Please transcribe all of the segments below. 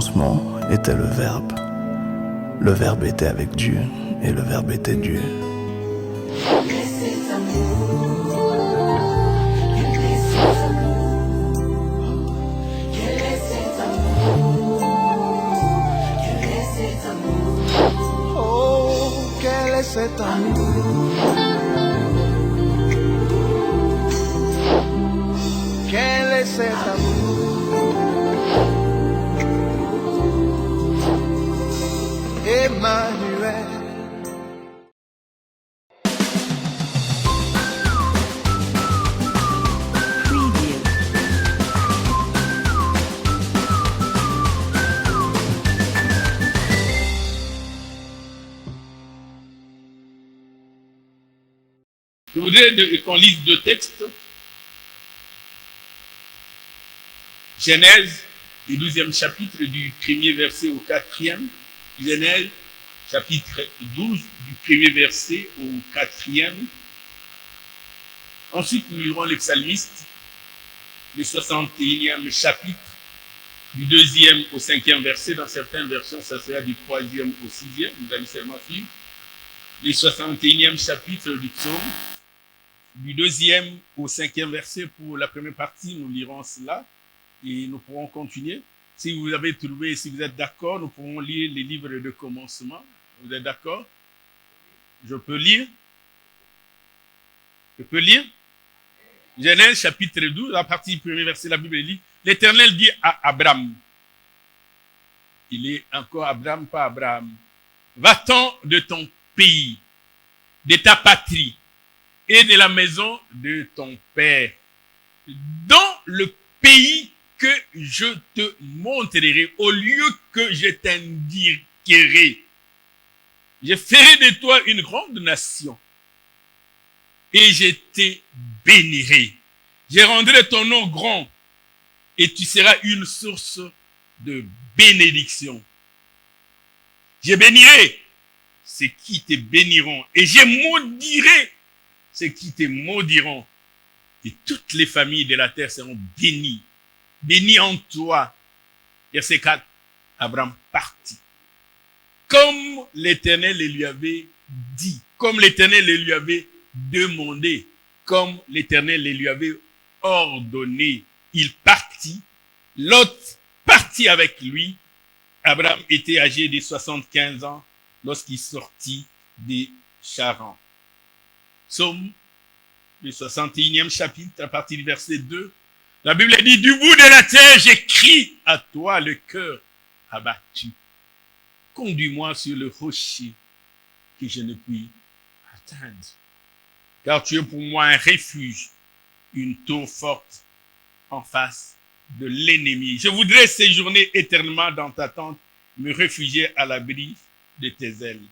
commencement était le Verbe. Le Verbe était avec Dieu et le Verbe était Dieu. Oh, quel est cet amour? Quel est cet amour? Emmanuel. Je voudrais qu'on lise deux textes. Genèse, le 12e chapitre, du 1er verset au 4e. Genèse, chapitre 12, du 1er verset au 4e. Ensuite, nous lirons les psalmistes, le 61e chapitre, du 2e au 5e verset. Dans certaines versions, ça sera du 3e au 6e. Vous allez seulement suivre. Le 61e chapitre du psaume, du 2e au 5e verset. Pour la première partie, nous lirons cela et nous pourrons continuer. Si vous avez trouvé, si vous êtes d'accord, nous pourrons lire les livres de commencement. Vous êtes d'accord? Je peux lire? Je peux lire? Genèse chapitre 12, la partie du premier verset, la Bible dit, l'Éternel dit à Abraham, il est encore Abraham, pas Abraham, va-t'en de ton pays, de ta patrie et de la maison de ton père, dans le pays que je te montrerai, au lieu que je t'indiquerai. Je ferai de toi une grande nation et je te bénirai. Je rendrai ton nom grand et tu seras une source de bénédiction. Je bénirai ceux qui te béniront et je maudirai ceux qui te maudiront. Et toutes les familles de la terre seront bénies. Béni en toi. Verset 4, Abraham partit. Comme l'Éternel le lui avait dit, comme l'Éternel le lui avait demandé, comme l'Éternel le lui avait ordonné, il partit. Lot partit avec lui. Abraham était âgé de 75 ans lorsqu'il sortit des Charans. Psaume, le 61e chapitre, à partir du verset 2. La Bible dit, du bout de la terre, j'écris à toi le cœur abattu. Conduis-moi sur le rocher que je ne puis atteindre. Car tu es pour moi un refuge, une tour forte en face de l'ennemi. Je voudrais séjourner éternellement dans ta tente, me réfugier à l'abri de tes ailes.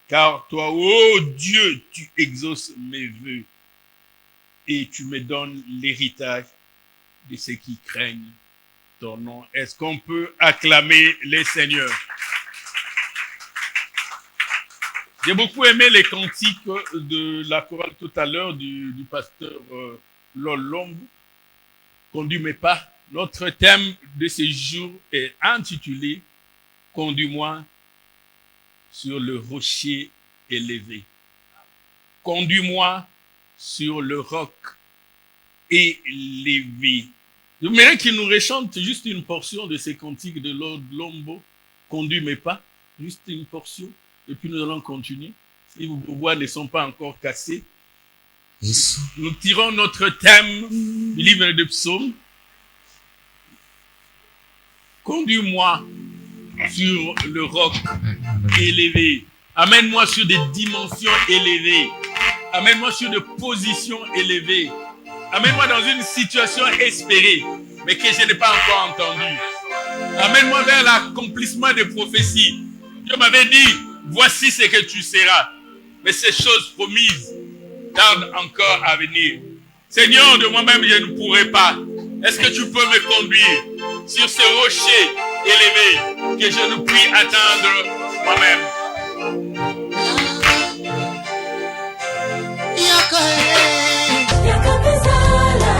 Car toi, ô Dieu, tu exauces mes vœux et tu me donnes l'héritage de ceux qui craignent ton nom. Est-ce qu'on peut acclamer les seigneurs? J'ai beaucoup aimé les cantiques de la chorale tout à l'heure du pasteur Lolombo. Conduis mes pas. Notre thème de ce jour est intitulé « Conduis-moi sur le rocher élevé. Conduis-moi sur le roc élevé. » J'aimerais qu'il nous réchante juste une portion de ces cantiques de Lord Lombo. Conduis mes pas, juste une portion, et puis nous allons continuer. Si vos voix ne sont pas encore cassées, nous tirons notre thème du livre de Psaumes. Conduis-moi sur le roc élevé. Amène-moi sur des dimensions élevées. Amène-moi sur des positions élevées. Amène-moi dans une situation espérée, mais que je n'ai pas encore entendue. Amène-moi vers l'accomplissement des prophéties. Dieu m'avait dit, voici ce que tu seras. Mais ces choses promises tardent encore à venir. Seigneur, de moi-même, je ne pourrai pas. Est-ce que tu peux me conduire sur ce rocher élevé que je ne puis atteindre moi-même? Yakapizala,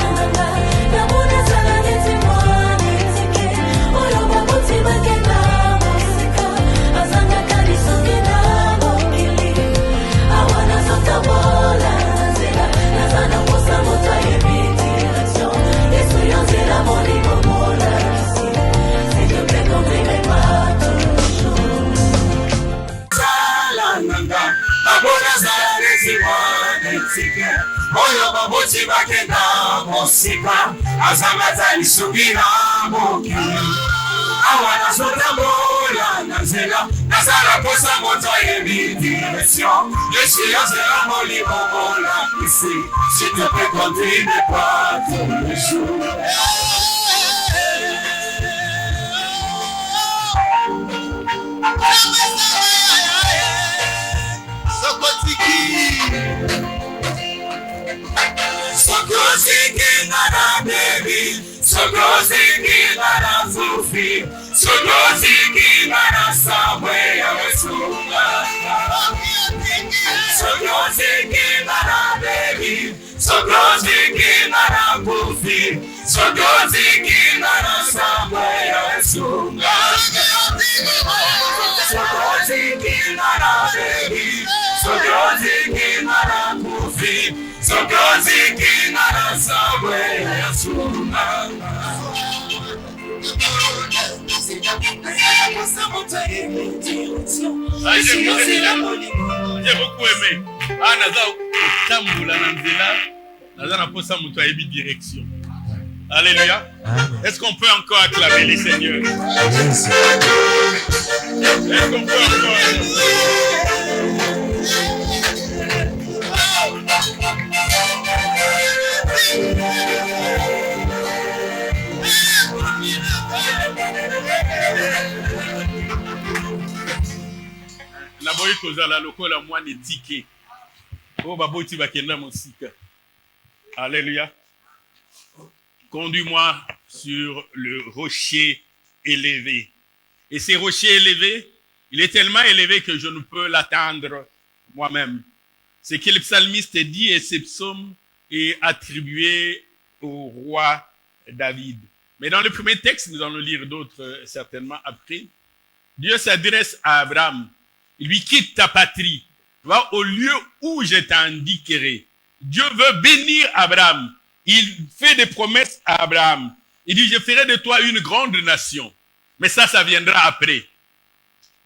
mosika azangata lisukila moki awana sotambola na nzela nazala posa moto yebi direction yeshia zela molibomola ici s'il te plaît continue pas tous les jours. Sokoziki na baby, sokoziki na Sophie, sokoziki na Samuel Wesunga. Sokoziki na baby, sokoziki na Sophie, sokoziki na Samuel Wesunga. Sokoziki na baby, sokoziki na Sophie, sokoziki na Samuel Wesunga. J'ai beaucoup aimé. Ah, naza tamboula na nzela, naza na posa muto ayebi direction. Alléluia. Est-ce qu'on peut encore acclamer les seigneurs? Est-ce qu'on peut encore la boye kozala lokola mwana etike o baboti bakenda mosika. Alléluia. Conduis-moi sur le rocher élevé. Et ces rochers élevés, il est tellement élevé que je ne peux l'atteindre moi-même. Ce que le psalmiste dit et ce psaume est attribué au roi David. Mais dans le premier texte, nous allons lire d'autres certainement après. Dieu s'adresse à Abraham. Il lui quitte ta patrie. Va au lieu où je t'indiquerai. Dieu veut bénir Abraham. Il fait des promesses à Abraham. Il dit, je ferai de toi une grande nation. Mais ça viendra après.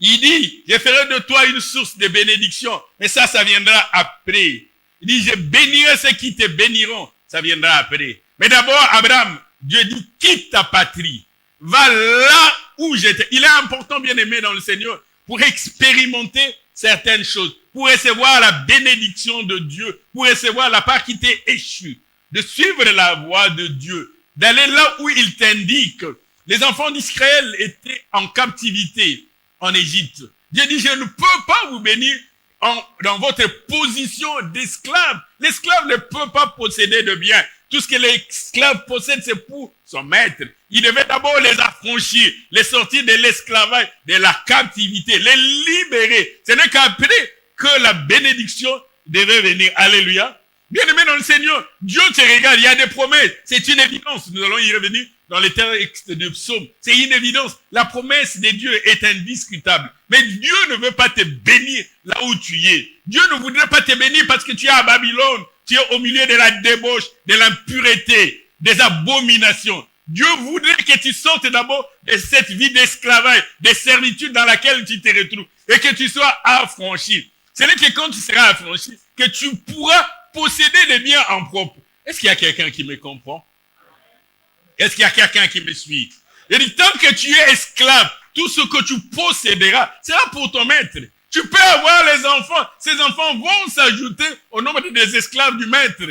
Il dit, je ferai de toi une source de bénédiction. Mais ça viendra après. Il dit, je bénirai ceux qui te béniront. Ça viendra après. Mais d'abord, Abraham, Dieu dit, quitte ta patrie. Va là où j'étais. Il est important, bien aimé dans le Seigneur, pour expérimenter certaines choses, pour recevoir la bénédiction de Dieu, pour recevoir la part qui t'est échue, de suivre la voie de Dieu, d'aller là où il t'indique. Les enfants d'Israël étaient en captivité en Égypte. Dieu dit, je ne peux pas vous bénir dans votre position d'esclave. L'esclave ne peut pas posséder de biens. Tout ce que l'esclave possède, c'est pour son maître. Il devait d'abord les affranchir, les sortir de l'esclavage, de la captivité, les libérer. Ce n'est qu'après que la bénédiction devait venir. Alléluia. Bien aimé dans le Seigneur, Dieu te regarde, il y a des promesses. C'est une évidence. Nous allons y revenir dans les textes de psaume. C'est une évidence. La promesse de Dieu est indiscutable. Mais Dieu ne veut pas te bénir là où tu es. Dieu ne voudrait pas te bénir parce que tu es à Babylone. Tu es au milieu de la débauche, de l'impureté, des abominations. Dieu voudrait que tu sortes d'abord de cette vie d'esclavage, de servitude dans laquelle tu te retrouves et que tu sois affranchi. Ce n'est que quand tu seras affranchi que tu pourras posséder des biens en propre. Est-ce qu'il y a quelqu'un qui me comprend? Est-ce qu'il y a quelqu'un qui me suit? Il dit, tant que tu es esclave, tout ce que tu posséderas sera pour ton maître. Tu peux avoir les enfants. Ces enfants vont s'ajouter au nombre des esclaves du maître.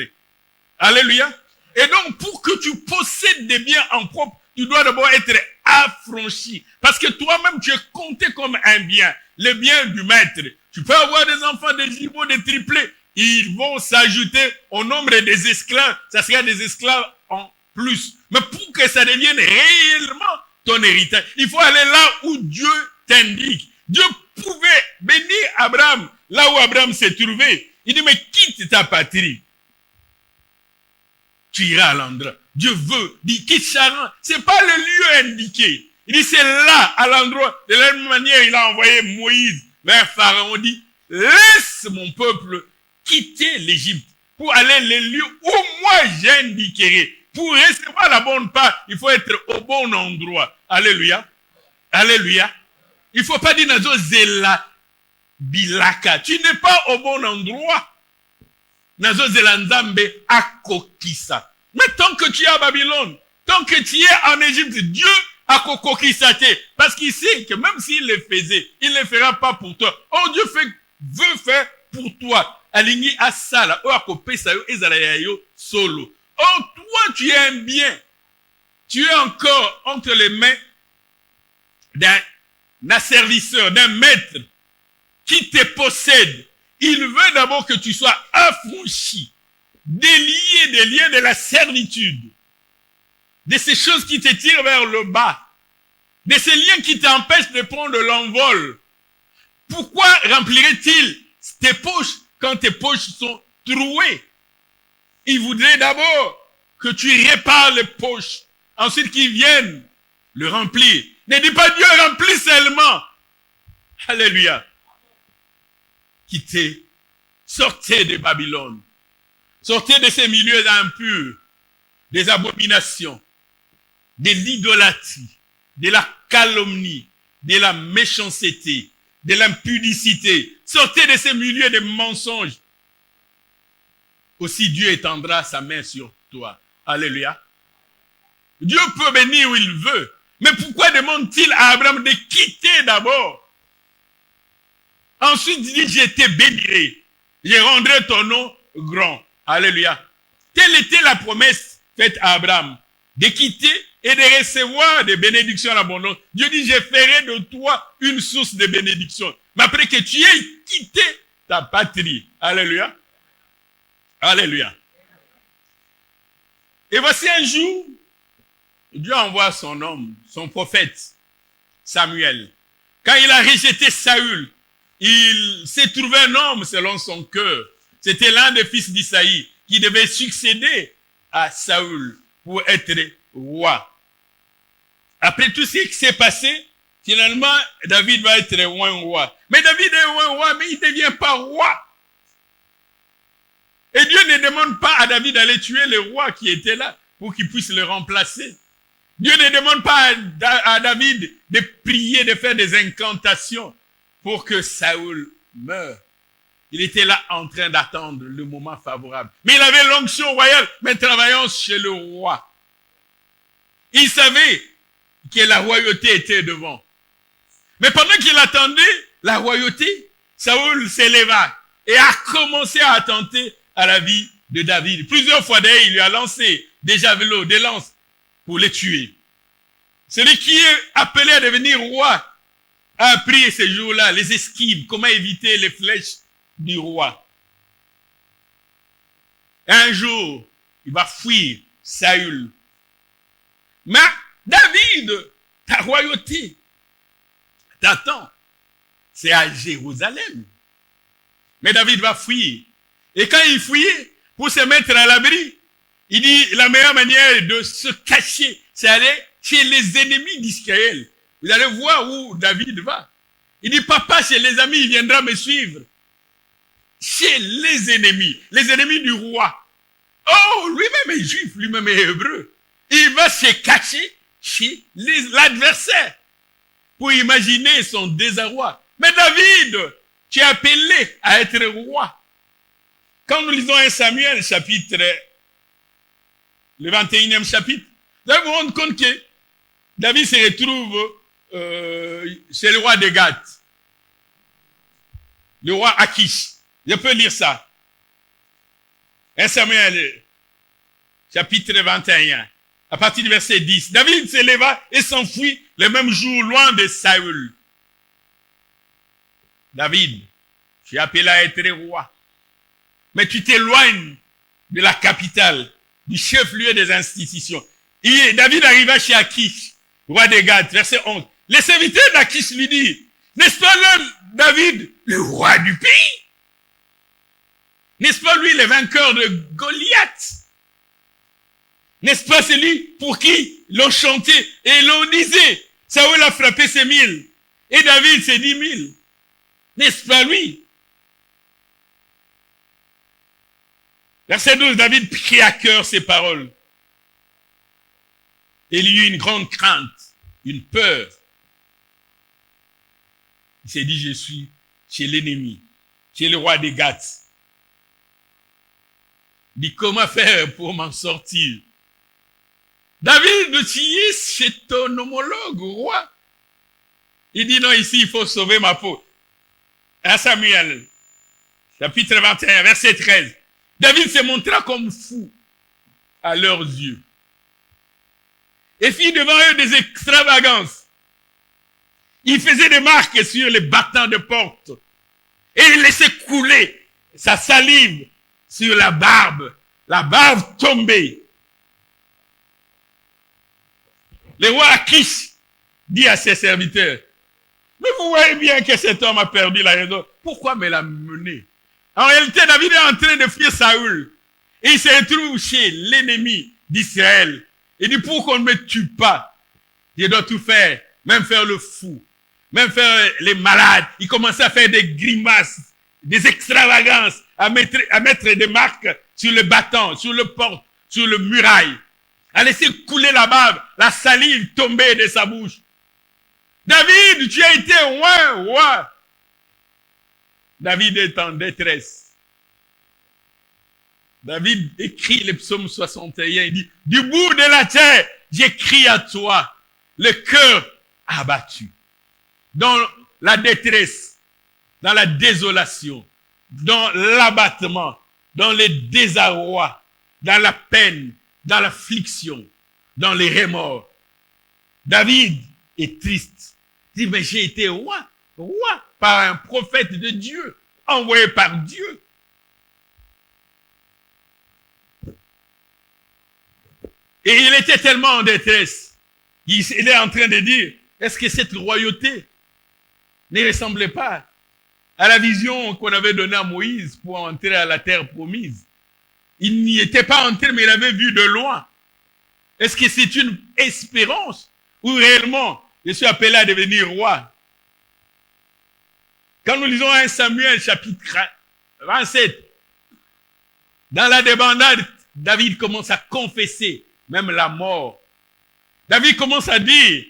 Alléluia. Et donc, pour que tu possèdes des biens en propre, tu dois d'abord être affranchi. Parce que toi-même, tu es compté comme un bien. Le bien du maître. Tu peux avoir des enfants, des jumeaux, des triplés. Ils vont s'ajouter au nombre des esclaves. Ça sera des esclaves en plus. Mais pour que ça devienne réellement ton héritage, il faut aller là où Dieu t'indique. Dieu pouvait bénir Abraham là où Abraham s'est trouvé. Il dit, mais quitte ta patrie. Tu iras à l'endroit. Dieu veut, dit, quitte Charan. C'est pas le lieu indiqué. Il dit, c'est là, à l'endroit. De la même manière, il a envoyé Moïse vers Pharaon. Il dit, laisse mon peuple quitter l'Égypte pour aller les lieux où moi j'indiquerai. Pour recevoir la bonne part, il faut être au bon endroit. Alléluia. Alléluia. Il faut pas dire nazo zela bilaka. Tu n'es pas au bon endroit. Nazo zela nzambe akokisa. Mais tant que tu es à Babylone, tant que tu es en Égypte, Dieu a coquissaté. Parce qu'il sait que même s'il le faisait, il ne le fera pas pour toi. Oh, Dieu veut faire pour toi. Aligné à ça, là, solo. Oh, toi, tu es un bien. Tu es encore entre les mains d'un servisseur, d'un maître qui te possède. Il veut d'abord que tu sois affranchi, délié des liens de la servitude, de ces choses qui te tirent vers le bas, de ces liens qui t'empêchent de prendre l'envol. Pourquoi remplirait-il tes poches quand tes poches sont trouées? Il voudrait d'abord que tu répares les poches, ensuite qu'ils viennent le remplir. Ne dis pas Dieu remplit seulement. Alléluia. Quittez, sortez de Babylone, sortez de ces milieux impurs, des abominations, de l'idolâtrie, de la calomnie, de la méchanceté, de l'impudicité. Sortez de ces milieux de mensonges. Aussi Dieu étendra sa main sur toi. Alléluia. Dieu peut bénir où il veut. Mais pourquoi demande-t-il à Abraham de quitter d'abord? Ensuite, il dit, je te bénirai. Je rendrai ton nom grand. Alléluia. Telle était la promesse faite à Abraham. De quitter et de recevoir des bénédictions en abondance. Dieu dit, je ferai de toi une source de bénédiction. Mais après que tu aies quitté ta patrie. Alléluia. Alléluia. Et voici un jour, Dieu envoie son homme, son prophète, Samuel. Quand il a rejeté Saül, il s'est trouvé un homme selon son cœur. C'était l'un des fils d'Isaïe qui devait succéder à Saül pour être roi. Après tout ce qui s'est passé, finalement, David va être roi. Mais David est roi, mais il ne devient pas roi. Et Dieu ne demande pas à David d'aller tuer le roi qui était là pour qu'il puisse le remplacer. Dieu ne demande pas à David de prier, de faire des incantations pour que Saül meure. Il était là en train d'attendre le moment favorable. Mais il avait l'onction royale, mais travaillant chez le roi. Il savait que la royauté était devant. Mais pendant qu'il attendait la royauté, Saül s'éleva et a commencé à attenter à la vie de David. Plusieurs fois d'ailleurs, il lui a lancé des javelots, des lances pour les tuer. Celui qui est appelé à devenir roi a appris ces jours-là les esquives, comment éviter les flèches du roi. Un jour, il va fuir Saül. Mais David, ta royauté t'attend. C'est à Jérusalem. Mais David va fuir. Et quand il fuyait, pour se mettre à l'abri, il dit, la meilleure manière de se cacher, c'est aller chez les ennemis d'Israël. Vous allez voir où David va. Il dit, papa, chez les amis, il viendra me suivre. Chez les ennemis du roi. Oh, lui-même est juif, lui-même est hébreu. Il va se cacher chez l'adversaire pour imaginer son désarroi. Mais David, tu es appelé à être roi. Quand nous lisons 1 Samuel, chapitre, le 21e chapitre, vous allez vous rendre compte que David se retrouve chez le roi de Gath, le roi Akish. Je peux lire ça. 1 Samuel, chapitre 21, à partir du verset 10. David se leva et s'enfuit le même jour loin de Saül. David, tu es appelé à être roi. Mais tu t'éloignes de la capitale, du chef-lieu des institutions. Et David arriva chez Akish, roi de Gath, verset 11. Les serviteurs d'Akish lui disent, n'est-ce pas là, David, le roi du pays? N'est-ce pas lui le vainqueur de Goliath? N'est-ce pas celui pour qui l'on chantait et l'on disait, Saül a frappé ses 1000 et David ses 10 000? N'est-ce pas lui? Verset 12, David prit à cœur ces paroles. Et il y eut une grande crainte, une peur. Il s'est dit, je suis chez l'ennemi, chez le roi des Gath. Il dit, comment faire pour m'en sortir? David, tu es chez ton homologue, roi. Il dit, non, ici, il faut sauver ma peau. 1 Samuel, chapitre 21, verset 13. David se montra comme fou à leurs yeux et fit devant eux des extravagances. Il faisait des marques sur les battants de porte et il laissait couler sa salive sur la barbe tombée. Le roi Akish dit à ses serviteurs, mais vous voyez bien que cet homme a perdu la raison. Pourquoi me l'a mené? En réalité, David est en train de fuir Saül. Et il se retrouve chez l'ennemi d'Israël. Il dit, pour qu'on ne me tue pas, je dois tout faire, même faire le fou, même faire les malades. Il commençait à faire des grimaces, des extravagances, à mettre des marques sur le bâton, sur le porte, sur le muraille, à laisser couler la bave, la salive tomber de sa bouche. David, tu as été roi. David est en détresse. David écrit le psaume 61, il dit, du bout de la terre, j'écris à toi, le cœur abattu. Dans la détresse, dans la désolation, dans l'abattement, dans le désarroi, dans la peine, dans l'affliction, dans les remords. David est triste. Il dit, mais j'ai été roi par un prophète de Dieu, envoyé par Dieu. Et il était tellement en détresse, il est en train de dire, est-ce que cette royauté ne ressemblait pas à la vision qu'on avait donnée à Moïse pour entrer à la terre promise? Il n'y était pas entré, mais il avait vu de loin. Est-ce que c'est une espérance ou réellement je suis appelé à devenir roi? Quand nous lisons 1 Samuel chapitre 27, dans la débandade, David commence à confesser même la mort. David commence à dire,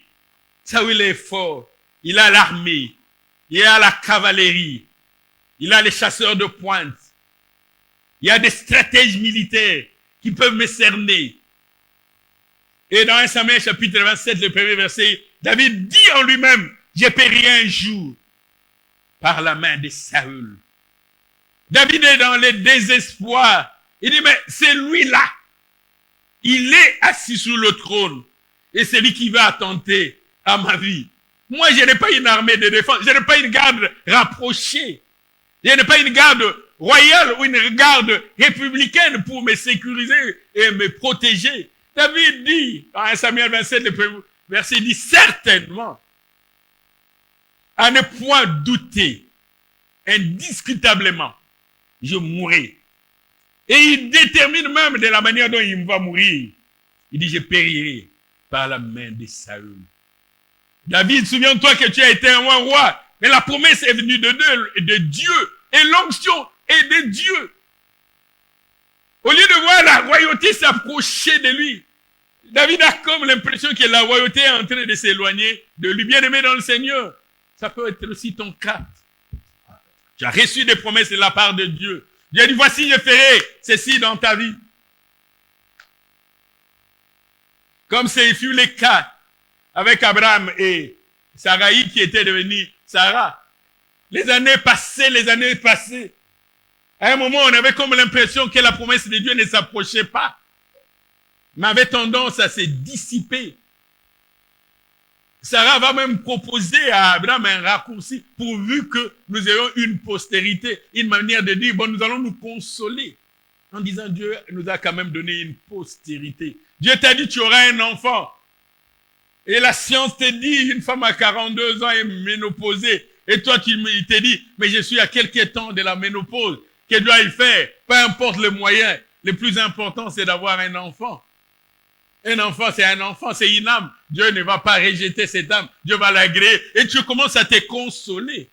Saül est fort, il a l'armée, il a la cavalerie, il a les chasseurs de pointe, il y a des stratèges militaires qui peuvent me cerner. Et dans 1 Samuel chapitre 27, le premier verset, David dit en lui-même, j'ai péri un jour par la main de Saül. David est dans le désespoir. Il dit, mais c'est lui-là. Il est assis sur le trône. Et c'est lui qui va attenter à ma vie. Moi, je n'ai pas une armée de défense. Je n'ai pas une garde rapprochée. Je n'ai pas une garde royale ou une garde républicaine pour me sécuriser et me protéger. David dit, dans 1 Samuel 27, le premier verset, il dit, certainement, à ne point douter, indiscutablement, je mourrai. Et il détermine même de la manière dont il va mourir. Il dit, je périrai par la main de Saül. David, souviens-toi que tu as été un roi, mais la promesse est venue de Dieu, et l'onction est de Dieu. Au lieu de voir la royauté s'approcher de lui, David a comme l'impression que la royauté est en train de s'éloigner de lui. Bien-aimé dans le Seigneur, ça peut être aussi ton cas. Tu as reçu des promesses de la part de Dieu. Dieu a dit, voici, je ferai ceci dans ta vie. Comme ce fut le cas avec Abraham et Sarai qui était devenue Sarah. Les années passées. À un moment, on avait comme l'impression que la promesse de Dieu ne s'approchait pas, mais avait tendance à se dissiper. Sarah va même proposer à Abraham un raccourci pourvu que nous ayons une postérité, une manière de dire, bon, nous allons nous consoler en disant Dieu nous a quand même donné une postérité. Dieu t'a dit tu auras un enfant. Et la science te dit une femme à 42 ans est ménopausée. Et toi tu te dis mais je suis à quelques temps de la ménopause. Que dois-je faire? Peu importe le moyen. Le plus important c'est d'avoir un enfant. Un enfant, c'est un enfant, c'est une âme. Dieu ne va pas rejeter cette âme. Dieu va l'agréer. Et tu commences à te consoler.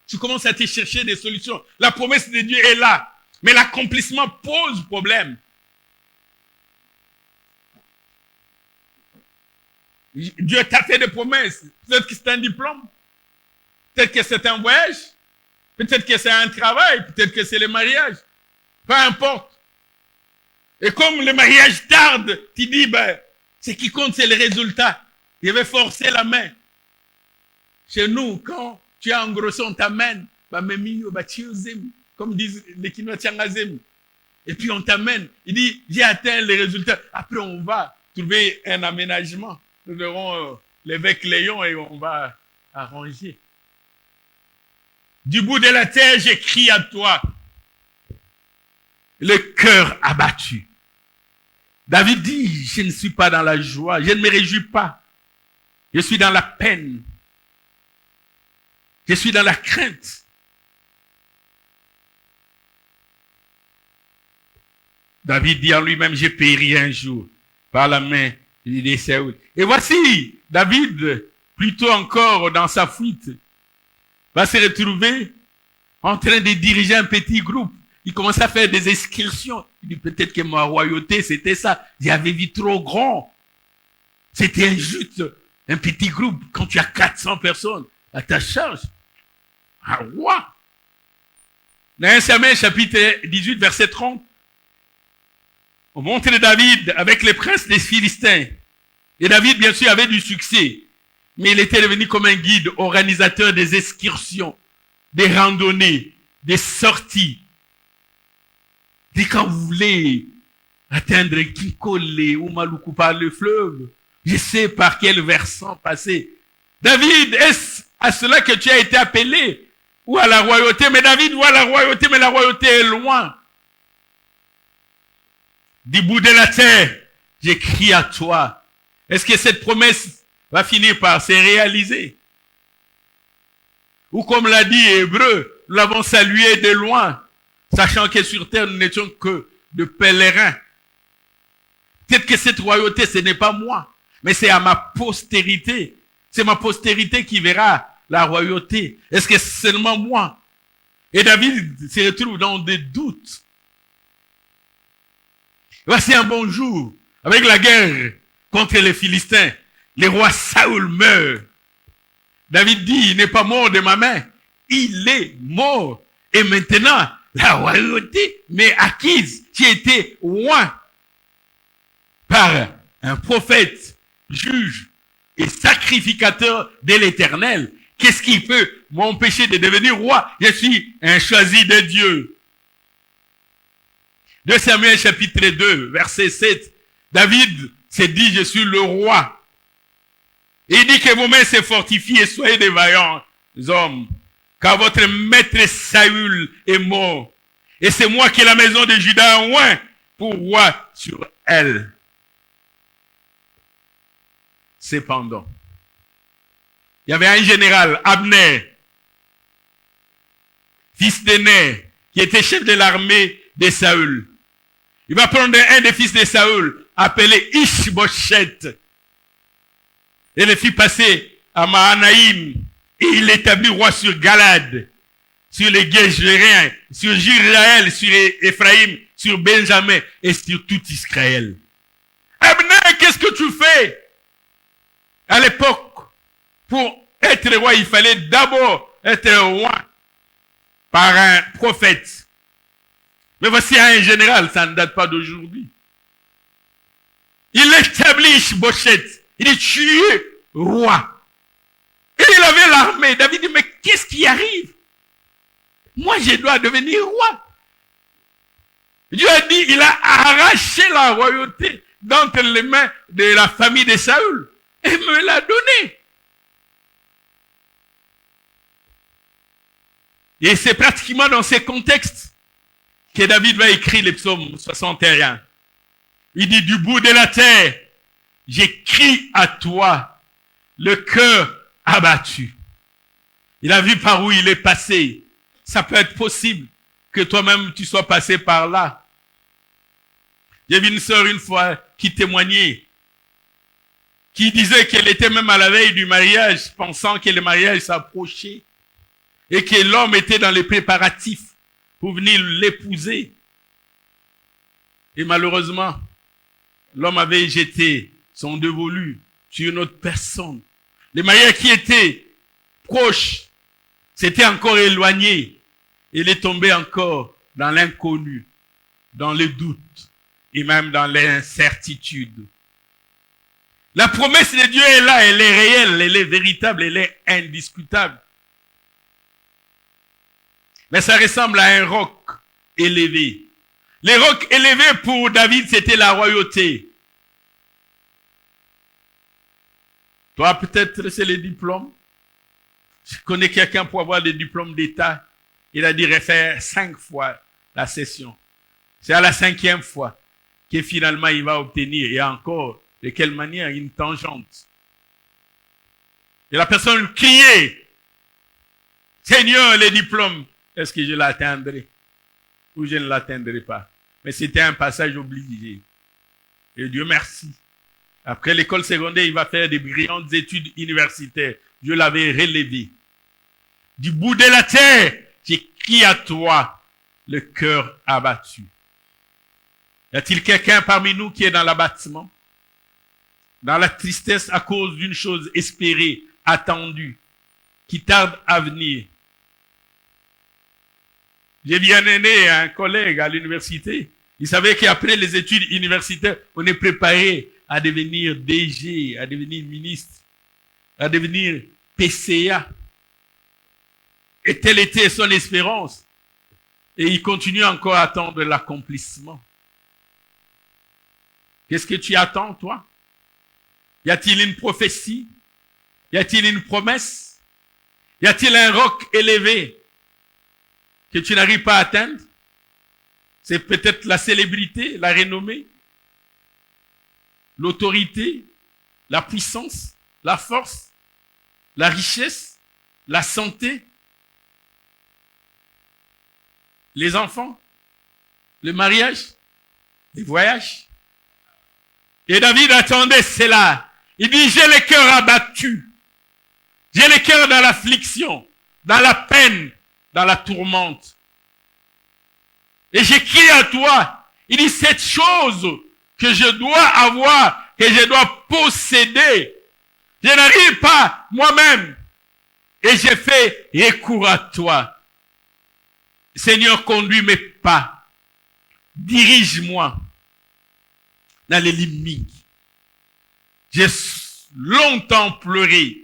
Tu commences à te chercher des solutions. La promesse de Dieu est là. Mais l'accomplissement pose problème. Dieu t'a fait des promesses. Peut-être que c'est un diplôme. Peut-être que c'est un voyage. Peut-être que c'est un travail. Peut-être que c'est le mariage. Peu importe. Et comme le mariage tarde, tu dis, ben, ce qui compte, c'est le résultat. Il avait forcé la main. Chez nous, quand tu as engrossé, on t'amène. Comme disent les Kinois Tiangazem. Et puis on t'amène. Il dit, j'ai atteint les résultats. Après, on va trouver un aménagement. Nous aurons l'évêque Léon et on va arranger. Du bout de la terre, j'écris à toi. Le cœur abattu. David dit, je ne suis pas dans la joie, je ne me réjouis pas. Je suis dans la peine. Je suis dans la crainte. David dit en lui-même, j'ai péri un jour par la main de Saül. Et voici, David, plutôt encore dans sa fuite, va se retrouver en train de diriger un petit groupe. Il commence à faire des excursions. Il dit peut-être que ma royauté, c'était ça. J'avais vu trop grand. C'était juste un petit groupe. Quand tu as 400 personnes à ta charge, un roi. Dans 1 Samuel chapitre 18, verset 30, on montre David avec les princes des Philistins. Et David, bien sûr, avait du succès. Mais il était devenu comme un guide, organisateur des excursions, des randonnées, des sorties. Dès quand vous voulez atteindre Kikole ou Maluku par le fleuve, je sais par quel versant passer. David, est-ce à cela que tu as été appelé? Ou à la royauté? Mais David voit la royauté, mais la royauté est loin. Du bout de la terre, j'écris à toi. Est-ce que cette promesse va finir par se réaliser? Ou comme l'a dit Hébreu, nous l'avons salué de loin, sachant que sur terre, nous n'étions que de pèlerins. Peut-être que cette royauté, ce n'est pas moi, mais c'est à ma postérité. C'est ma postérité qui verra la royauté. Est-ce que c'est seulement moi? Et David se retrouve dans des doutes. Voici un bon jour, avec la guerre contre les Philistins. Le roi Saül meurt. David dit, il n'est pas mort de ma main. Il est mort. Et maintenant, la royauté m'est acquise. J'ai été roi par un prophète, juge et sacrificateur de l'Éternel. Qu'est-ce qui peut m'empêcher de devenir roi? Je suis un choisi de Dieu. 2 Samuel chapitre 2, verset 7. David s'est dit, je suis le roi. Et il dit que vos mains se fortifient et soyez des vaillants hommes. Car votre maître Saül est mort. Et c'est moi qui ai la maison de Juda en oint pour roi sur elle. Cependant, il y avait un général, Abner, fils de Ner, qui était chef de l'armée de Saül. Il va prendre un des fils de Saül, appelé Ishbosheth, et le fit passer à Mahanaïm, et il l'établit roi sur Galad, sur les Géréens, sur Jiraël, sur Ephraïm, sur Benjamin, et sur tout Israël. Abner, qu'est-ce que tu fais? À l'époque, pour être roi, il fallait d'abord être roi par un prophète. Mais voici un général, ça ne date pas d'aujourd'hui. Il établit Ishbosheth. Il est tué roi. Et il avait l'armée. David dit, mais qu'est-ce qui arrive? Moi, je dois devenir roi. Dieu a dit, il a arraché la royauté d'entre les mains de la famille de Saül et me l'a donné. Et c'est pratiquement dans ces contextes que David va écrire les psaumes 61. Il dit, du bout de la terre, j'écris à toi, le cœur abattu. Il a vu par où il est passé. Ça peut être possible que toi-même tu sois passé par là. J'ai vu une sœur une fois qui témoignait, qui disait qu'elle était même à la veille du mariage, pensant que le mariage s'approchait et que l'homme était dans les préparatifs pour venir l'épouser. Et malheureusement, l'homme avait jeté son dévolu sur une autre personne. Le mariage qui était proche s'était encore éloigné. Il est tombé encore dans l'inconnu, dans le doute. et même dans l'incertitude. La promesse de Dieu est là, elle est réelle, elle est véritable, elle est indiscutable. Mais ça ressemble à un roc élevé. Les rocs élevés pour David, c'était la royauté. Toi, peut-être, c'est les diplômes. Je connais quelqu'un pour avoir des diplômes d'État. Il a dû refaire 5 fois la session. C'est à la 5e fois que finalement il va obtenir. Et encore, de quelle manière? Une tangente. Et la personne criait, Seigneur, les diplômes, est-ce que je l'atteindrai? Ou je ne l'atteindrai pas? Mais c'était un passage obligé. Et Dieu merci. Après l'école secondaire, il va faire des brillantes études universitaires. Dieu l'avait relevé. Du bout de la terre, j'écris à toi, le cœur abattu. Y a-t-il quelqu'un parmi nous qui est dans l'abattement? Dans la tristesse à cause d'une chose espérée, attendue, qui tarde à venir? J'ai bien aimé un collègue à l'université. Il savait qu'après les études universitaires, on est préparé à devenir DG, à devenir ministre, à devenir PCA. Et telle était son espérance. Et il continue encore à attendre l'accomplissement. Qu'est-ce que tu attends, toi? Y a-t-il une prophétie? Y a-t-il une promesse? Y a-t-il un roc élevé que tu n'arrives pas à atteindre? C'est peut-être la célébrité, la renommée, l'autorité, la puissance, la force, la richesse, la santé, les enfants, le mariage, les voyages. Et David attendait cela. Il dit, j'ai le cœur abattu. J'ai le cœur dans l'affliction, dans la peine, dans la tourmente. Et j'écris à toi. Il dit, cette chose que je dois avoir, que je dois posséder, je n'arrive pas moi-même. Et j'ai fait recours à toi. Seigneur, conduis mes pas. Dirige-moi dans les limites. J'ai longtemps pleuré.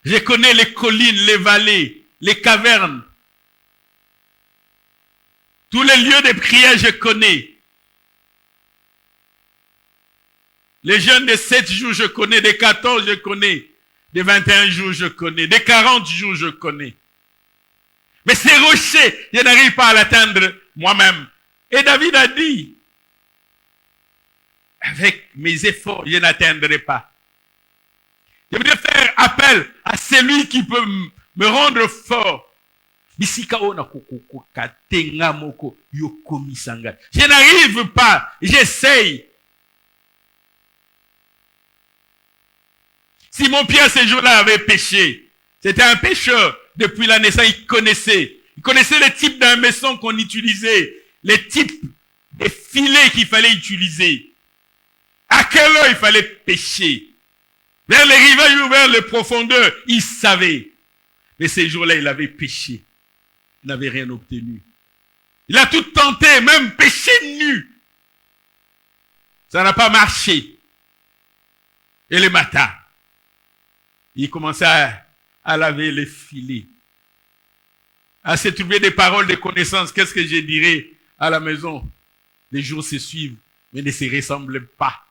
Je connais les collines, les vallées, les cavernes. Tous les lieux de prière, je connais. Les jeûnes de 7 jours, je connais. Des 14, je connais. Des 21 jours, je connais. Des 40 jours, je connais. Mais ces rochers, je n'arrive pas à l'atteindre moi-même. Et David a dit, avec mes efforts, je n'atteindrai pas. Je voudrais faire appel à celui qui peut me rendre fort. Je n'arrive pas, j'essaye. Simon-Pierre, ce jour-là, avait péché. C'était un pécheur. Depuis la naissance, il connaissait les types d'hameçons qu'on utilisait, les types de filets qu'il fallait utiliser. À quelle heure il fallait pêcher? Vers les rivages ou vers les profondeurs, il savait. Mais ces jours-là, il avait péché. Il n'avait rien obtenu. Il a tout tenté, même péché nu. Ça n'a pas marché. Et le matin, il commençait à laver les filets, à se trouver des paroles de connaissance. Qu'est-ce que je dirais à la maison? Les jours se suivent, mais ne se ressemblent pas.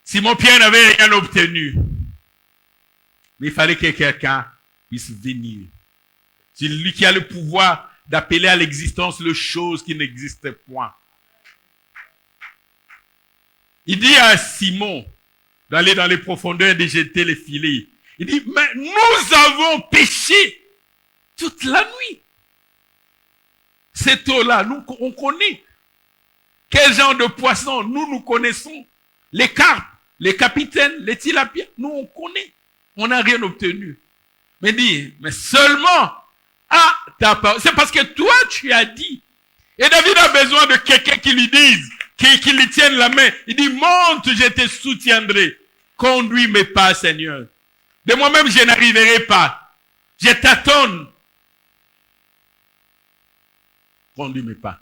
Simon-Pierre n'avait rien obtenu. Mais il fallait que quelqu'un puisse venir. C'est lui qui a le pouvoir d'appeler à l'existence les choses qui n'existaient point. Il dit à Simon d'aller dans les profondeurs et de jeter les filets. Il dit, mais nous avons péché toute la nuit. Cette eau-là, on connaît. Quel genre de poisson nous connaissons? Les carpes, les capitaines, les tilapias, nous on connaît. On n'a rien obtenu. Mais dit, mais seulement à ta parole. C'est parce que toi tu as dit. Et David a besoin de quelqu'un qui lui dise, qui lui tienne la main. Il dit, monte, je te soutiendrai. Conduis mes pas, Seigneur. De moi-même, je n'arriverai pas. Je tâtonne. Conduis mes pas.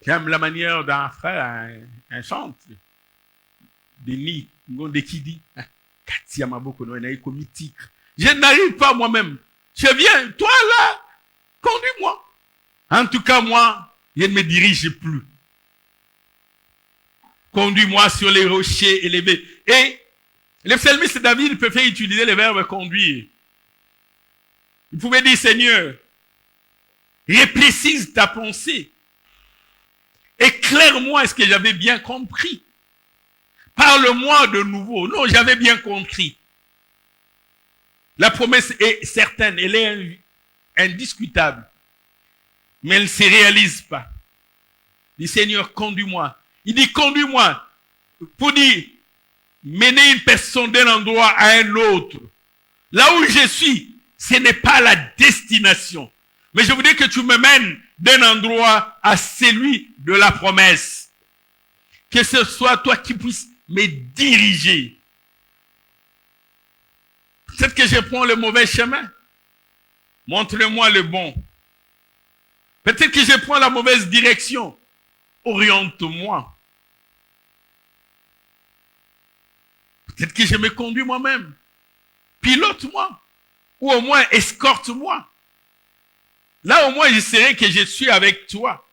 J'aime la manière d'un frère, un chante. Denis, qui dit, je n'arrive pas moi-même. Je viens, toi là, conduis-moi. En tout cas, moi, je ne me dirige plus. Conduis-moi sur les rochers élevés. Et le psalmiste David peut faire utiliser le verbe conduire. Il pouvait dire, Seigneur, reprécise ta pensée. Éclaire-moi, est-ce que j'avais bien compris? Parle-moi de nouveau. Non, j'avais bien compris. La promesse est certaine, elle est indiscutable. Mais elle ne se réalise pas. Il dit, Seigneur, conduis-moi. Il dit, conduis-moi. Pour dire, mener une personne d'un endroit à un autre. Là où je suis, ce n'est pas la destination. Mais je voudrais que tu me mènes d'un endroit à celui de la promesse. Que ce soit toi qui puisses me diriger. Peut-être que je prends le mauvais chemin. Montre-moi le bon. Peut-être que je prends la mauvaise direction. Oriente-moi. Peut-être que je me conduis moi-même. Pilote-moi. Ou au moins escorte-moi. Là, au moins, je saurai que je suis avec toi.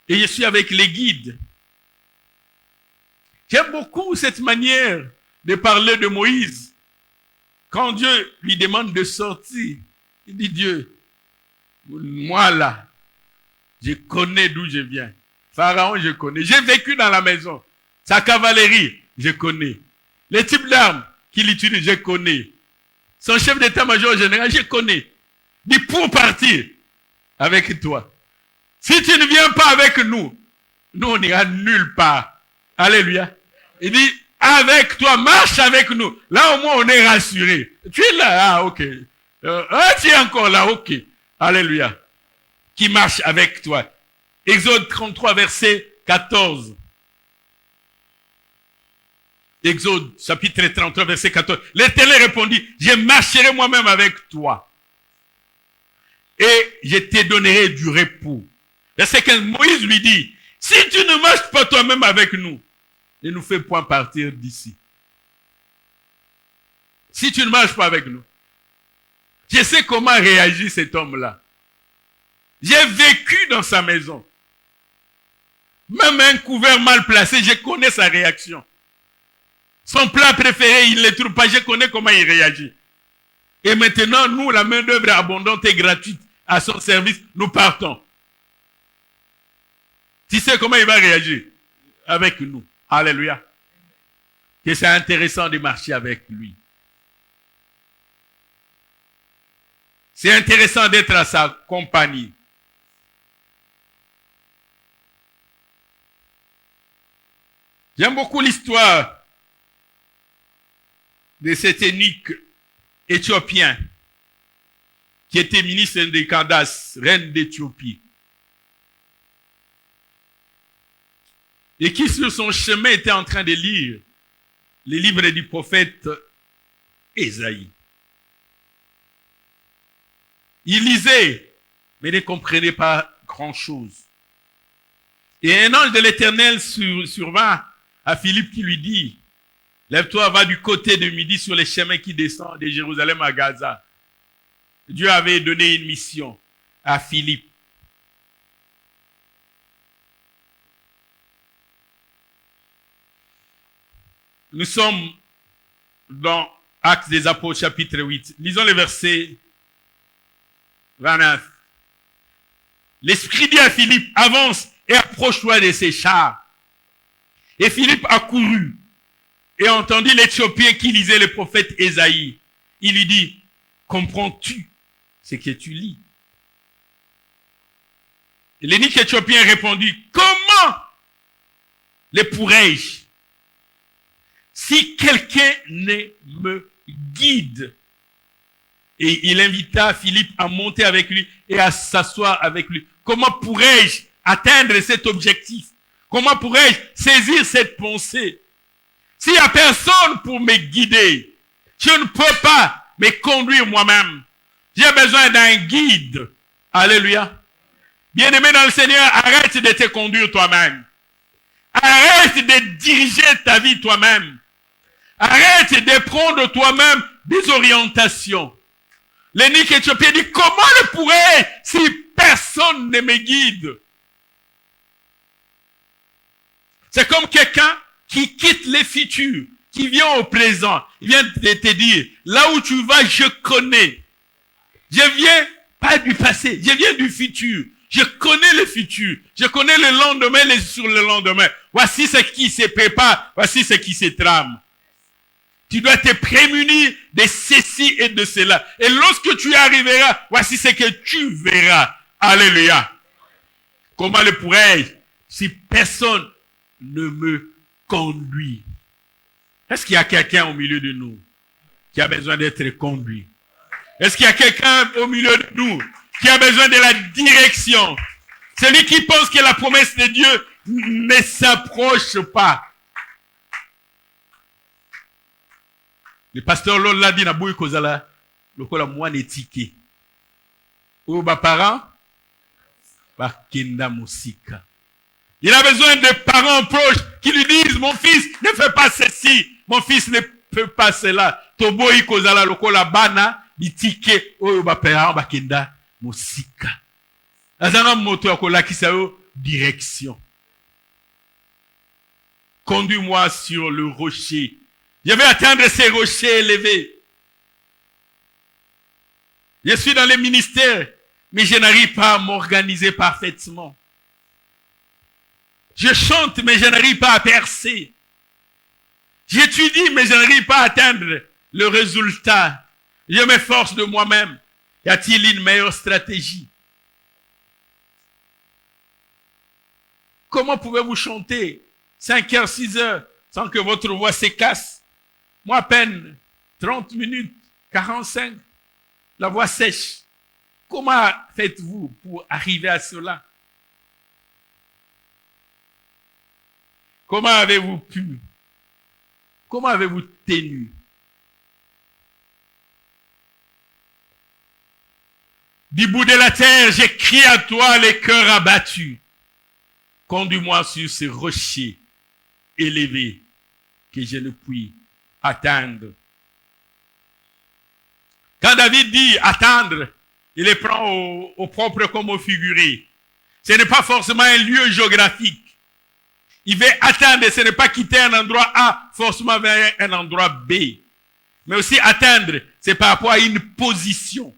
Et je suis avec les guides. J'aime beaucoup cette manière de parler de Moïse. Quand Dieu lui demande de sortir, il dit, Dieu, moi là, je connais d'où je viens. Pharaon, je connais. J'ai vécu dans la maison. Sa cavalerie, je connais. Les types d'armes qu'il utilise, je connais. Son chef d'état-major général, je connais. Dit pour partir avec toi. Si tu ne viens pas avec nous, nous on n'ira nulle part. Alléluia. Il dit, avec toi, marche avec nous. Là au moins on est rassuré. Tu es là, ah ok. Tu es encore là, ok. Alléluia. Qui marche avec toi. Exode 33, verset 14. Exode, chapitre 33, verset 14. L'Éternel répondit, je marcherai moi-même avec toi. Et je te donnerai du repos. Verset 15, Moïse lui dit, si tu ne marches pas toi-même avec nous, ne nous fais point partir d'ici. Si tu ne marches pas avec nous. Je sais comment réagit cet homme-là. J'ai vécu dans sa maison. Même un couvert mal placé, je connais sa réaction. Son plat préféré, il ne le trouve pas, je connais comment il réagit. Et maintenant, nous, la main d'œuvre abondante et gratuite à son service, nous partons. Tu sais comment il va réagir? Avec nous. Alléluia. Que c'est intéressant de marcher avec lui. C'est intéressant d'être à sa compagnie. J'aime beaucoup l'histoire de cet eunuque éthiopien qui était ministre de Candace, reine d'Éthiopie. Et qui sur son chemin était en train de lire les livres du prophète Ésaïe. Il lisait, mais ne comprenait pas grand-chose. Et un ange de l'Éternel survint à Philippe qui lui dit, lève-toi, va du côté de midi sur les chemins qui descendent de Jérusalem à Gaza. Dieu avait donné une mission à Philippe. Nous sommes dans Actes des Apôtres, chapitre 8. Lisons le verset 29. L'Esprit dit à Philippe, avance et approche-toi de ces chars. Et Philippe accourut et entendit l'Éthiopien qui lisait le prophète Ésaïe. Il lui dit, comprends-tu ce que tu lis? Et l'eunuque éthiopien répondit, comment le pourrais-je si quelqu'un ne me guide? Et il invita Philippe à monter avec lui et à s'asseoir avec lui. Comment pourrais-je atteindre cet objectif? Comment pourrais-je saisir cette pensée? S'il n'y a personne pour me guider, je ne peux pas me conduire moi-même. J'ai besoin d'un guide. Alléluia. Bien-aimé dans le Seigneur, arrête de te conduire toi-même. Arrête de diriger ta vie toi-même. Arrête de prendre toi-même des orientations. L'énigme éthiopien dit, comment le pourrais-je si personne ne me guide? C'est comme quelqu'un qui quitte le futur, qui vient au présent. Il vient de te dire, là où tu vas, je connais. Je viens pas du passé, je viens du futur. Je connais le futur. Je connais le lendemain, sur le lendemain. Voici ce qui se prépare. Voici ce qui se trame. Tu dois te prémunir de ceci et de cela. Et lorsque tu arriveras, voici ce que tu verras. Alléluia. Comment le pourrais-je si personne ne me conduit? Est-ce qu'il y a quelqu'un au milieu de nous qui a besoin d'être conduit? Est-ce qu'il y a quelqu'un au milieu de nous qui a besoin de la direction? Celui qui pense que la promesse de Dieu ne s'approche pas. Le pasteur Lol l'a dit, Nabouy Kozala, le kola moine étiqué. Ou ba parents, ba kenda musika. Il a besoin de parents proches qui lui disent, mon fils, ne fais pas ceci, mon fils ne fait pas cela. Toboy Kozala, le kola bana, étiqué, ou ba parents, ba kenda musika. Azana moto akola kisao, direction. Conduis-moi sur le rocher. Je vais atteindre ces rochers élevés. Je suis dans les ministères, mais je n'arrive pas à m'organiser parfaitement. Je chante, mais je n'arrive pas à percer. J'étudie, mais je n'arrive pas à atteindre le résultat. Je m'efforce de moi-même. Y a-t-il une meilleure stratégie? Comment pouvez-vous chanter 5 heures, 6 heures sans que votre voix se casse? Moi, à peine 30 minutes, 45, la voix sèche. Comment faites-vous pour arriver à cela? Comment avez-vous pu? Comment avez-vous tenu? Du bout de la terre, j'ai crié à toi, les cœurs abattus. Conduis-moi sur ces rochers élevés que je ne puis atteindre. Quand David dit attendre, il les prend au propre comme au figuré. Ce n'est pas forcément un lieu géographique. Il veut atteindre, ce n'est pas quitter un endroit A forcément vers un endroit B. Mais aussi atteindre, c'est par rapport à une position.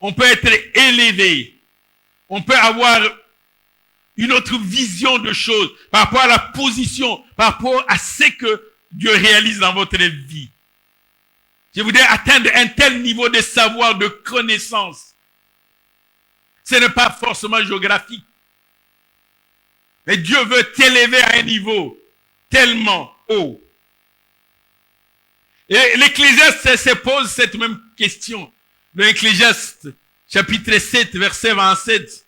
On peut être élevé. On peut avoir une autre vision de choses par rapport à la position, par rapport à ce que Dieu réalise dans votre vie. Je voudrais atteindre un tel niveau de savoir, de connaissance. Ce n'est pas forcément géographique. Mais Dieu veut t'élever à un niveau tellement haut. Et l'Ecclésiaste se pose cette même question. Dans l'Ecclésiaste, chapitre 7, verset 27.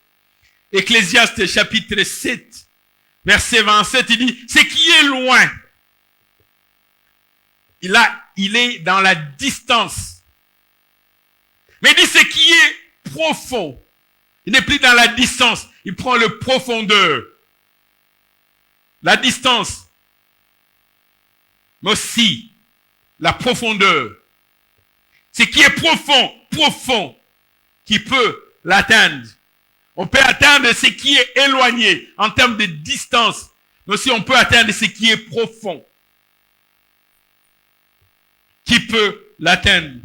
Ecclésiaste, chapitre 7, verset 27, il dit, ce qui est loin, il est dans la distance. Mais il dit, ce qui est profond, il n'est plus dans la distance, il prend le profondeur. La distance, mais aussi la profondeur. Ce qui est profond, qui peut l'atteindre. On peut atteindre ce qui est éloigné en termes de distance, mais aussi on peut atteindre ce qui est profond. Qui peut l'atteindre?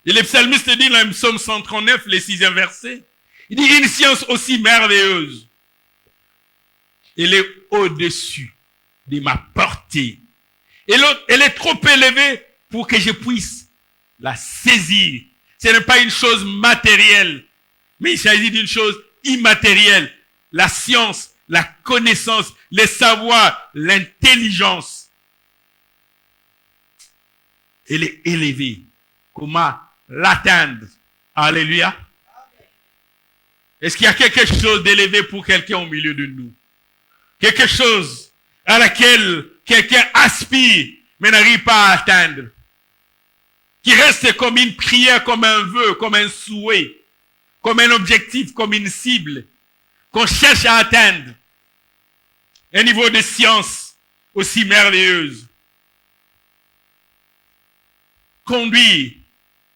Et le psalmiste dit dans le psaume 139, le 6e verset, il dit, une science aussi merveilleuse, elle est au-dessus de ma portée. Et l'autre, elle est trop élevée pour que je puisse la saisir. Ce n'est pas une chose matérielle, mais il s'agit d'une chose immatérielle. La science, la connaissance, le savoir, l'intelligence. Elle est élevée. comment l'atteindre. Alléluia. Est-ce qu'il y a quelque chose d'élevé pour quelqu'un au milieu de nous? Quelque chose à laquelle quelqu'un aspire, mais n'arrive pas à atteindre. Qui reste comme une prière, comme un vœu, comme un souhait, comme un objectif, comme une cible, qu'on cherche à atteindre. Un niveau de science aussi merveilleuse. Conduire,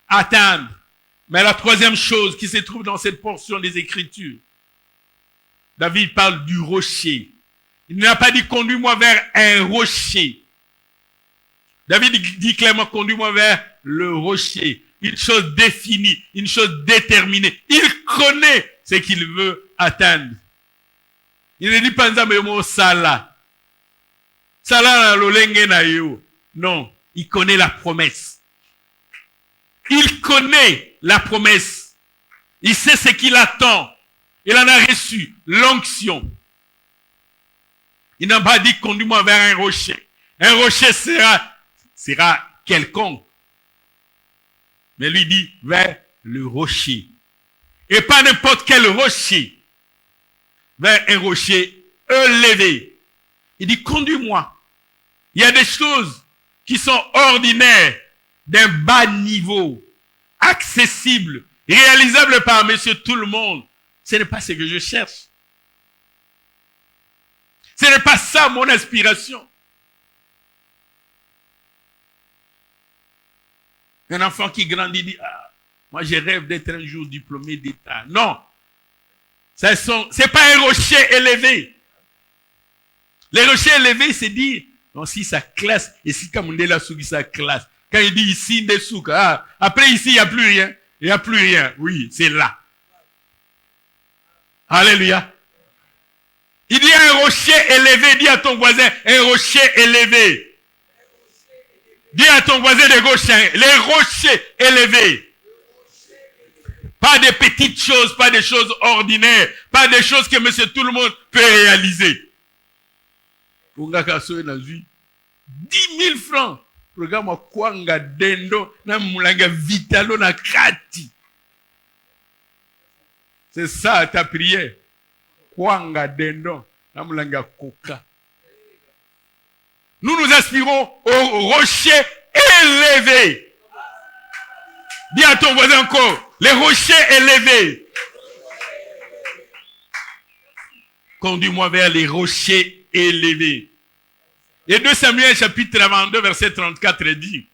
atteindre. Mais la troisième chose qui se trouve dans cette portion des Écritures, David parle du rocher. Il n'a pas dit conduis-moi vers un rocher. David dit clairement conduis-moi vers le rocher. Une chose définie, une chose déterminée. Il connaît ce qu'il veut atteindre. Il ne dit pas nzambe sala. Sala na lolenge na yo. Non, il connaît la promesse. Il connaît la promesse. Il sait ce qu'il attend. Il en a reçu l'onction. Il n'a pas dit conduis-moi vers un rocher. Un rocher sera quelconque. Mais lui dit vers le rocher. Et pas n'importe quel rocher. Vers un rocher élevé. Il dit conduis-moi. Il y a des choses qui sont ordinaires, d'un bas niveau, accessible, réalisable par monsieur tout le monde. Ce n'est pas ce que je cherche. Ce n'est pas ça mon aspiration. Un enfant qui grandit dit, ah, moi je rêve d'être un jour diplômé d'État. Non. C'est pas un rocher élevé. Les rochers élevés, c'est dire, non, si ça classe, et si Kamundela Souki ça classe. Quand il dit ici, après ici, il n'y a plus rien. Il n'y a plus rien. Oui, c'est là. Alléluia. Il dit un rocher élevé. Dis à ton voisin, un rocher élevé. Dis à ton voisin de gauche, les rochers élevés. Pas des petites choses, pas des choses ordinaires, pas des choses que monsieur tout le monde peut réaliser. 10 000 francs. Programme Kwanga Dendo, na mulanga vitalo na kati. C'est ça ta prière. Kwanga Dendo, na mulanga koka. Nous aspirons au rocher élevé. Dis à ton voisin encore, les rochers élevés. Conduis-moi vers les rochers élevés. Et 2 Samuel chapitre 22 verset 34 dit.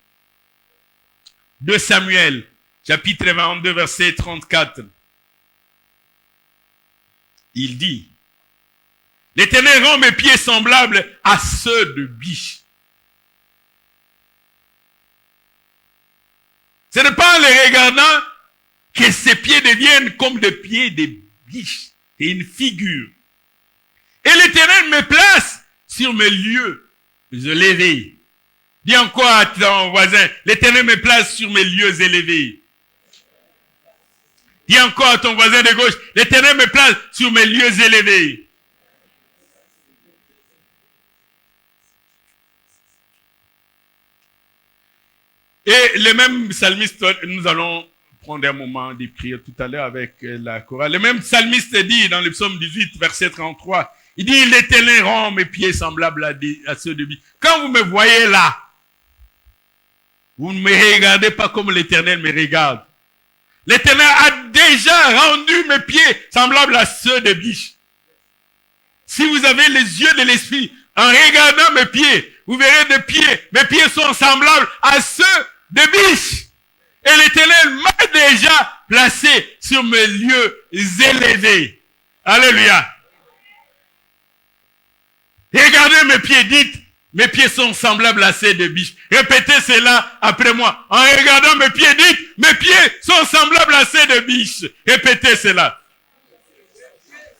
2 Samuel chapitre 22 verset 34. Il dit. L'Éternel rend mes pieds semblables à ceux de biche. Ce n'est pas en les regardant que ses pieds deviennent comme des pieds de biche. C'est une figure. Et l'Éternel me place sur mes lieux élevés. Dis encore à ton voisin, l'Éternel me place sur mes lieux élevés. Dis encore à ton voisin de gauche, l'Éternel me place sur mes lieux élevés. Et le même psalmiste, nous allons prendre un moment de prière tout à l'heure avec la chorale. Le même psalmiste dit dans le psaume 18, verset 33, il dit, l'Éternel rend mes pieds semblables à ceux de biche. Quand vous me voyez là, vous ne me regardez pas comme l'Éternel me regarde. L'Éternel a déjà rendu mes pieds semblables à ceux de biche. Si vous avez les yeux de l'esprit, en regardant mes pieds, vous verrez mes pieds sont semblables à ceux de biche. Et l'Éternel m'a déjà placé sur mes lieux élevés. Alléluia. Regardez mes pieds, dites, mes pieds sont semblables à ceux de biche. Répétez cela après moi. En regardant mes pieds, dites, mes pieds sont semblables à ceux de biche. Répétez cela.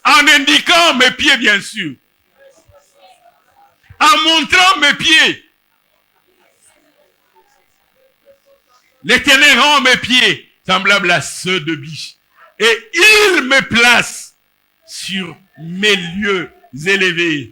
En indiquant mes pieds, bien sûr. En montrant mes pieds. L'Éternel rend mes pieds semblables à ceux de biche. Et il me place sur mes lieux élevés.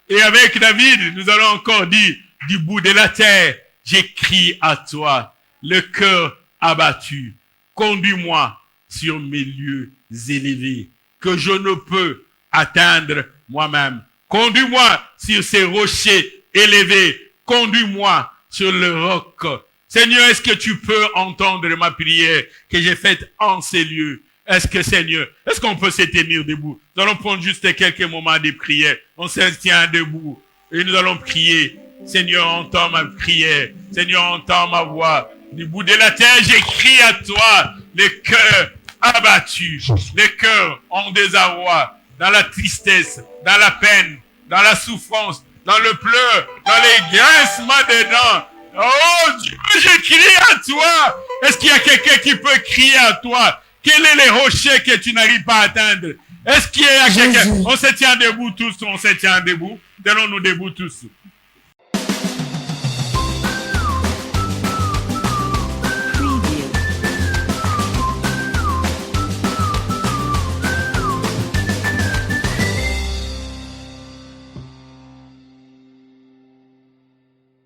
Et avec David, nous allons encore dire, du bout de la terre, j'écris à toi, le cœur abattu. Conduis-moi sur mes lieux élevés que je ne peux atteindre moi-même. Conduis-moi sur ces rochers élevés. Conduis-moi sur le roc. Seigneur, est-ce que tu peux entendre ma prière que j'ai faite en ces lieux? Est-ce que, Seigneur, est-ce qu'on peut se tenir debout? Nous allons prendre juste quelques moments de prière. On se tient debout et nous allons prier. Seigneur, entends ma prière. Seigneur, entends ma voix. Du bout de la terre, j'écris à toi, les cœurs abattus, les cœurs en désarroi, dans la tristesse, dans la peine, dans la souffrance, dans le pleur, dans les grincements des dents. Oh Dieu, je crie à toi. Est-ce qu'il y a quelqu'un qui peut crier à toi? Quels sont les rochers que tu n'arrives pas à atteindre? Est-ce qu'il y a quelqu'un? On se tient debout tous, on se tient debout. Tenons-nous debout tous.